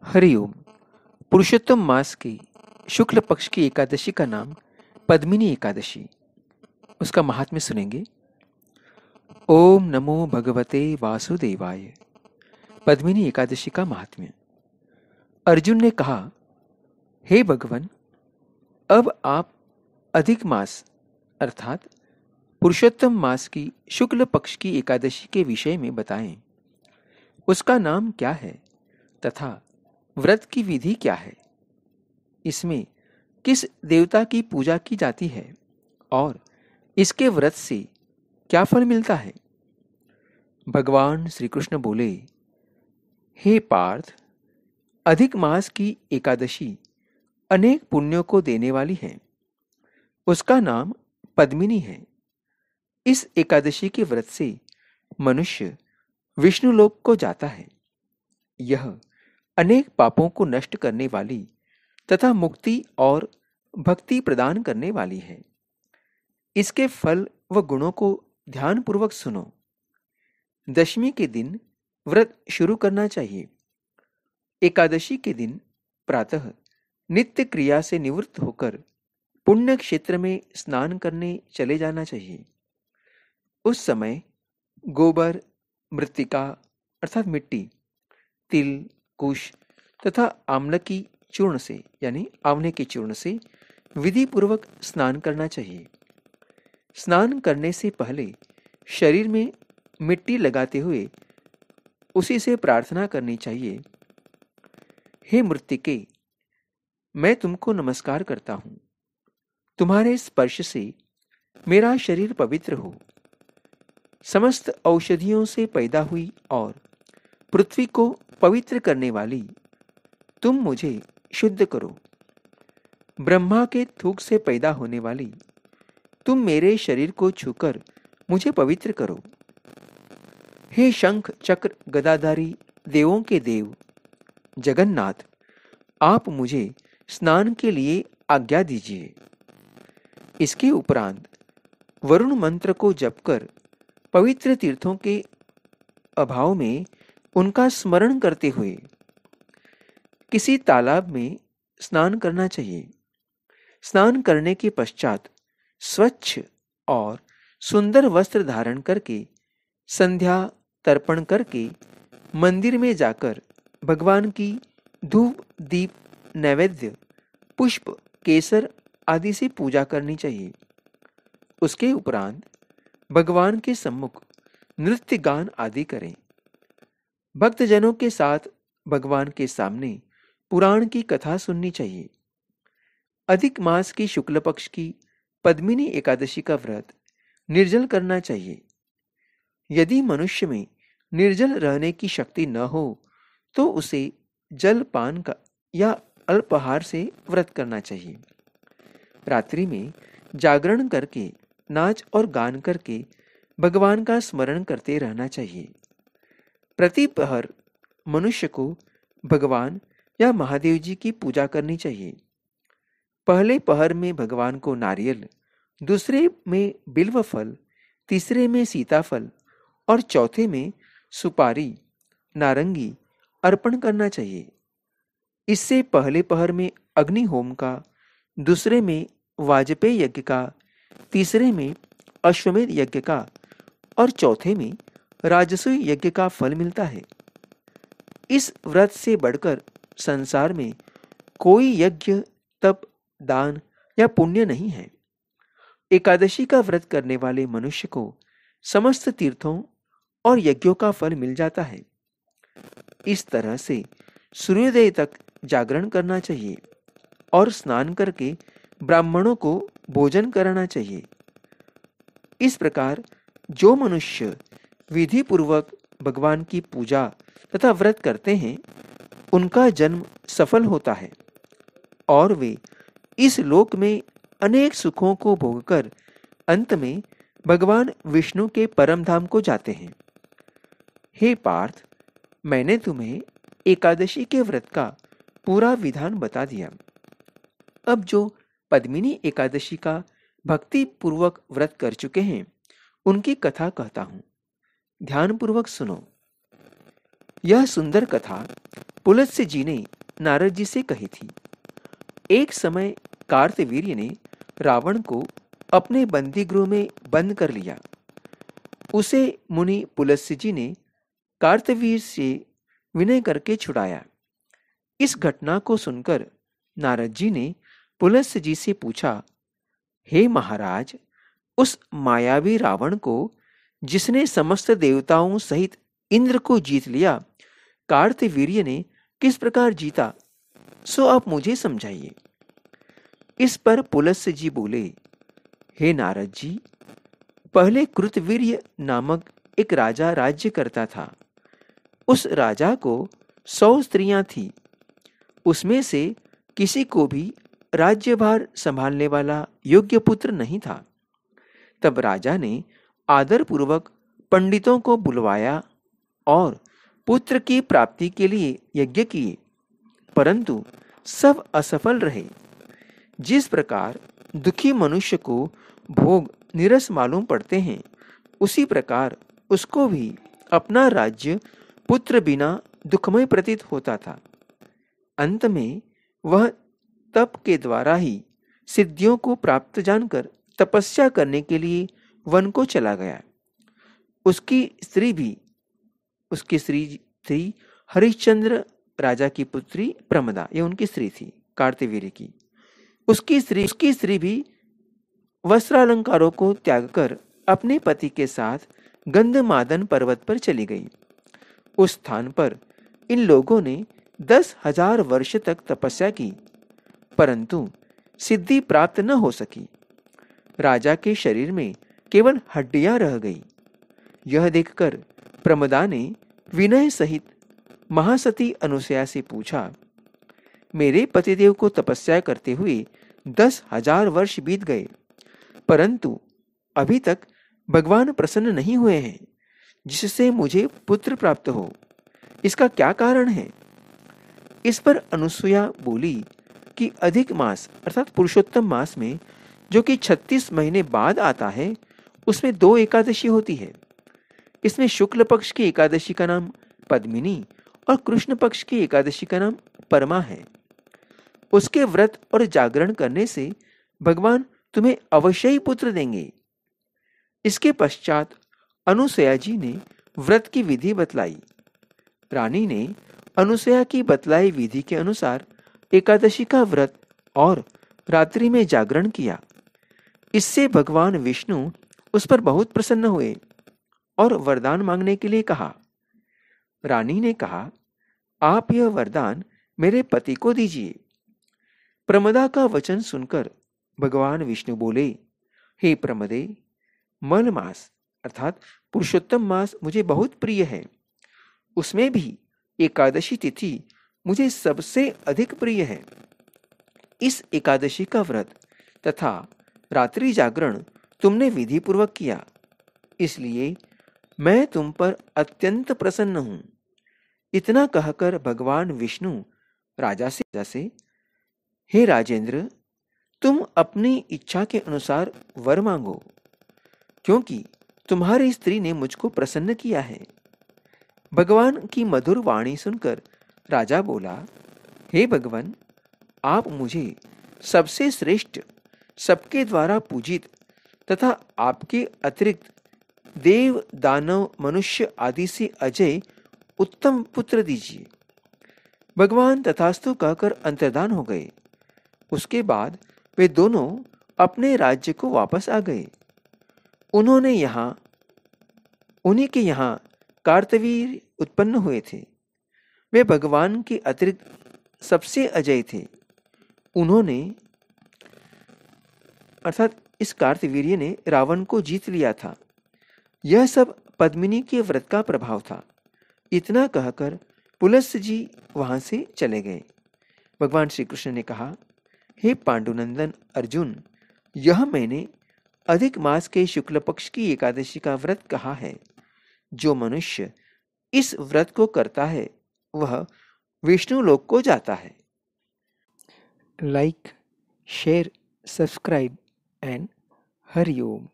हरिओम। पुरुषोत्तम मास की शुक्ल पक्ष की एकादशी का नाम पद्मिनी एकादशी। उसका महात्म्य सुनेंगे। ओम नमो भगवते वासुदेवाय। पद्मिनी एकादशी का महात्म्य। अर्जुन ने कहा, हे भगवान, अब आप अधिक मास अर्थात पुरुषोत्तम मास की शुक्ल पक्ष की एकादशी के विषय में बताएं। उसका नाम क्या है तथा व्रत की विधि क्या है? इसमें किस देवता की पूजा की जाती है और इसके व्रत से क्या फल मिलता है? भगवान श्री कृष्ण बोले, हे पार्थ, अधिक मास की एकादशी अनेक पुण्यों को देने वाली है। उसका नाम पद्मिनी है। इस एकादशी के व्रत से मनुष्य विष्णुलोक को जाता है। यह अनेक पापों को नष्ट करने वाली तथा मुक्ति और भक्ति प्रदान करने वाली है। इसके फल व गुणों को ध्यानपूर्वक सुनो। दशमी के दिन व्रत शुरू करना चाहिए। एकादशी के दिन प्रातः नित्य क्रिया से निवृत्त होकर पुण्य क्षेत्र में स्नान करने चले जाना चाहिए। उस समय गोबर, मृत्तिका अर्थात मिट्टी, तिल, कुश तथा आम्ल की चूर्ण से यानी आंवले के चूर्ण से विधि पूर्वक स्नान करना चाहिए। स्नान करने से पहले शरीर में मिट्टी लगाते हुए उसी से प्रार्थना करनी चाहिए, हे मृत्तिके, मैं तुमको नमस्कार करता हूं। तुम्हारे स्पर्श से मेरा शरीर पवित्र हो। समस्त औषधियों से पैदा हुई और पृथ्वी को पवित्र करने वाली तुम मुझे शुद्ध करो। ब्रह्मा के थूक से पैदा होने वाली तुम मेरे शरीर को छूकर मुझे पवित्र करो। हे शंख चक्र गदाधारी देवों के देव जगन्नाथ, आप मुझे स्नान के लिए आज्ञा दीजिए। इसके उपरांत वरुण मंत्र को जपकर पवित्र तीर्थों के अभाव में उनका स्मरण करते हुए किसी तालाब में स्नान करना चाहिए। स्नान करने के पश्चात स्वच्छ और सुंदर वस्त्र धारण करके संध्या तर्पण करके मंदिर में जाकर भगवान की धूप, दीप, नैवेद्य, पुष्प, केसर आदि से पूजा करनी चाहिए। उसके उपरांत भगवान के सम्मुख नृत्य गान आदि करें। भक्तजनों के साथ भगवान के सामने पुराण की कथा सुननी चाहिए। अधिक मास की शुक्ल पक्ष की पद्मिनी एकादशी का व्रत निर्जल करना चाहिए। यदि मनुष्य में निर्जल रहने की शक्ति न हो तो उसे जल पान का या अल्पाहार से व्रत करना चाहिए। रात्रि में जागरण करके नाच और गान करके भगवान का स्मरण करते रहना चाहिए। प्रतिपहर मनुष्य को भगवान या महादेव जी की पूजा करनी चाहिए। पहले पहर में भगवान को नारियल, दूसरे में बिल्व फल, तीसरे में सीताफल और चौथे में सुपारी, नारंगी अर्पण करना चाहिए। इससे पहले पहर में अग्नि होम का, दूसरे में वाजपेय यज्ञ का, तीसरे में अश्वमेध यज्ञ का और चौथे में राजसूय यज्ञ का फल मिलता है। इस व्रत से बढ़कर संसार में कोई यज्ञ, तप, दान या पुण्य नहीं है। एकादशी का व्रत करने वाले मनुष्य को समस्त तीर्थों और यज्ञों का फल मिल जाता है। इस तरह से सूर्योदय तक जागरण करना चाहिए और स्नान करके ब्राह्मणों को भोजन कराना चाहिए। इस प्रकार जो मनुष्य विधि पूर्वक भगवान की पूजा तथा व्रत करते हैं, उनका जन्म सफल होता है और वे इस लोक में अनेक सुखों को भोगकर अंत में भगवान विष्णु के परम धाम को जाते हैं। हे पार्थ, मैंने तुम्हें एकादशी के व्रत का पूरा विधान बता दिया। अब जो पद्मिनी एकादशी का भक्ति पूर्वक व्रत कर चुके हैं, उनकी कथा कहता हूं। ध्यानपूर्वक सुनो। यह सुंदर कथा पुलत्स्य जी ने नारद जी से कही थी। एक समय कार्तवीर्य ने रावण को अपने बंदी गृह में बंद कर लिया। उसे मुनि पुलत्स्य जी ने कार्तवीर्य से विनय करके छुड़ाया। इस घटना को सुनकर नारद जी ने पुलत्स्य जी से पूछा, हे महाराज, उस मायावी रावण को, जिसने समस्त देवताओं सहित इंद्र को जीत लिया, कार्तवीर्य ने किस प्रकार जीता, सो आप मुझे समझाइए। इस पर पुलत्स्य जी बोले, हे नारद जी, पहले कृतवीर्य नामक एक राजा राज्य करता था। उस राजा को 100 स्त्रियां थीं। उसमें से किसी को भी राज्यभार संभालने वाला योग्य पुत्र नहीं था। तब राजा ने आदरपूर्वक पंडितों को बुलवाया और पुत्र की प्राप्ति के लिए यज्ञ किए, परंतु सब असफल रहे। जिस प्रकार दुखी मनुष्य को भोग नीरस मालूम पड़ते हैं, उसी प्रकार उसको भी अपना राज्य पुत्र बिना दुखमय प्रतीत होता था। अंत में वह तप के द्वारा ही सिद्धियों को प्राप्त जानकर तपस्या करने के लिए वन को चला गया। उसकी स्त्री थी हरिश्चंद्र राजा की पुत्री प्रमदा, ये उनकी स्त्री थी कार्तवीर्य की। उसकी स्त्री भी वस्त्रालंकारों को त्याग कर अपने पति के साथ गंधमादन पर्वत पर चली गई। उस स्थान पर इन लोगों ने 10,000 वर्ष तक तपस्या की, परंतु सिद्धि प्राप्त न हो सकी। राजा के शरीर में केवल हड्डियां रह गई। यह देखकर प्रमदा ने विनय सहित महासती अनुसया से पूछा, मेरे पतिदेव को तपस्या करते हुए 10,000 वर्ष बीत गए, परंतु अभी तक भगवान प्रसन्न नहीं हुए हैं जिससे मुझे पुत्र प्राप्त हो। इसका क्या कारण है? इस पर अनुसुया बोली कि अधिक मास अर्थात पुरुषोत्तम मास में, जो कि 36 महीने बाद आता है, उसमें 2 एकादशी होती है। इसमें शुक्ल पक्ष की एकादशी का नाम पद्मिनी और कृष्ण पक्ष की एकादशी का नाम परमा है। उसके व्रत और जागरण करने से भगवान तुम्हें अवश्य ही पुत्र देंगे। इसके पश्चात अनुसया जी ने व्रत की विधि बतलाई। रानी ने अनुसया की बतलाई विधि के अनुसार एकादशी का व्रत और रात्रि में जागरण किया। इससे भगवान विष्णु उस पर बहुत प्रसन्न हुए और वरदान मांगने के लिए कहा। रानी ने कहा, आप यह वरदान मेरे पति को दीजिए। प्रमदा का वचन सुनकर भगवान विष्णु बोले, हे प्रमदे, मल मास अर्थात पुरुषोत्तम मास मुझे बहुत प्रिय है। उसमें भी एकादशी तिथि मुझे सबसे अधिक प्रिय है। इस एकादशी का व्रत तथा रात्रि जागरण तुमने विधि पूर्वक किया, इसलिए मैं तुम पर अत्यंत प्रसन्न हूं। इतना कहकर भगवान विष्णु राजा से, हे राजेंद्र, तुम अपनी इच्छा के अनुसार वर मांगो, क्योंकि तुम्हारी स्त्री ने मुझको प्रसन्न किया है। भगवान की मधुर वाणी सुनकर राजा बोला, हे भगवान, आप मुझे सबसे श्रेष्ठ, सबके द्वारा पूजित तथा आपके अतिरिक्त देव, दानव, मनुष्य आदि से अजय उत्तम पुत्र दीजिए। भगवान तथास्तु कहकर अंतर्धान हो गए। उसके बाद वे दोनों अपने राज्य को वापस आ गए। उन्हीं के यहाँ कार्तवीर्य उत्पन्न हुए थे। वे भगवान के अतिरिक्त सबसे अजय थे। उन्होंने अर्थात इस कार्तवीर्य ने रावण को जीत लिया था। यह सब पद्मिनी के व्रत का प्रभाव था। इतना कहकर पुलत्स्य जी वहां से चले गए। भगवान श्री कृष्ण ने कहा, हे पांडुनंदन अर्जुन, यह मैंने अधिक मास के शुक्ल पक्ष की एकादशी का व्रत कहा है। जो मनुष्य इस व्रत को करता है वह विष्णु लोक को जाता है। Like, share, subscribe and Hari Om.